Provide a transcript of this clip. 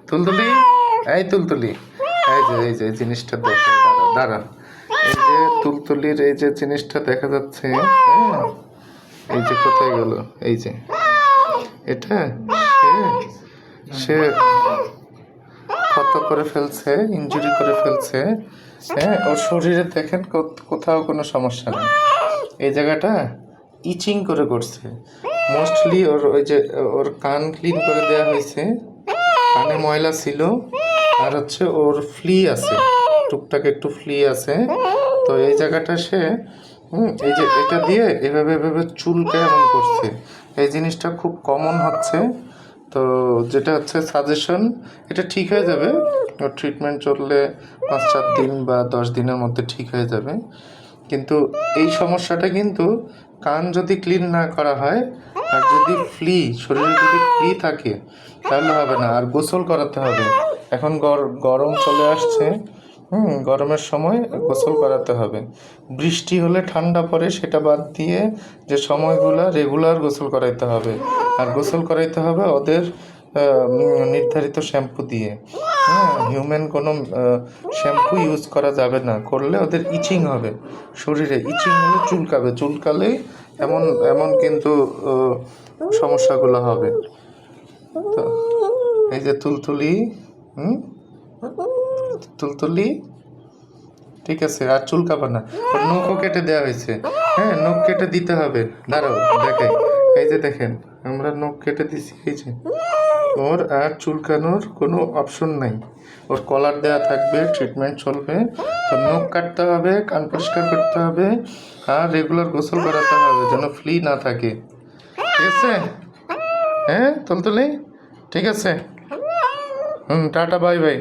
তুলতুলি, এই তুলতুলি, এই যে এই জিনিসটা দেখো, দাঁড়া। এই যে তুলতুলির এই যে জিনিসটা দেখা যাচ্ছে, হ্যাঁ, এই যে কোথায় গেল, এই যে এটা সে ক্ষত করে ফেলছে, ইনজুরি করে ফেলছে। হ্যাঁ, ওর শরীরে দেখেন কোথাও কোনো সমস্যা নেই, এই জায়গাটা ইচিং করে করছে। মোস্টলি ওই যে ওর কান ক্লিন করে দেওয়া হয়েছে, কানে ময়লা ছিল, আর হচ্ছে ওর ফ্লি আছে, টুকটাক একটু ফ্লি আছে। তো এই জায়গাটা সে এই যে এটা দিয়ে এভাবে এভাবে চুলকে এমন করছে। এই জিনিসটা খুব কমন হচ্ছে। তো যেটা হচ্ছে সাজেশন, এটা ঠিক হয়ে যাবে। ওর ট্রিটমেন্ট চললে 5-4 দিন বা 10 দিনের মধ্যে ঠিক হয়ে যাবে। কিন্তু এই সমস্যাটা কিন্তু কান যদি ক্লিন না করা হয়, আর যদি শরীরে যদি ফ্লি থাকে, তাহলে হবে না। আর গোসল করাতে হবে। এখন গরম চলে আসছে, গরমের সময় গোসল করাতে হবে। বৃষ্টি হলে ঠান্ডা পড়ে, সেটা বাদ দিয়ে যে সময়গুলো রেগুলার গোসল করাইতে হবে। আর গোসল করাইতে হবে ওদের নির্ধারিত শ্যাম্পু দিয়ে। হ্যাঁ, হিউম্যান কোনো শ্যাম্পু ইউজ করা যাবে না, করলে ওদের ইচিং হবে। শরীরে ইচিং হলে চুলকালেই এমন এমন কিন্তু সমস্যাগুলো হবে। তো এই যে তুলতুলি, তুলতুলি, ঠিক আছে, আর চুলকাবে না। ওর নখও কেটে দেওয়া হয়েছে। হ্যাঁ, নখ কেটে দিতে হবে। দাঁড়াও দেখেন, এই যে দেখেন, আমরা নখ কেটে দিছি। এই যে ওর আর চুলকানোর কোনো অপশন নাই। ওর কলার দেওয়া থাকবে, ট্রিটমেন্ট চলবে। তো নখ কাটতে হবে, কান পরিষ্কার করতে হবে, আর রেগুলার গোসল করাতে হবে যেন ফ্লি না থাকে। ঠিক আছে? হ্যাঁ তুলতুলি, ঠিক আছে। Tata, bye bye.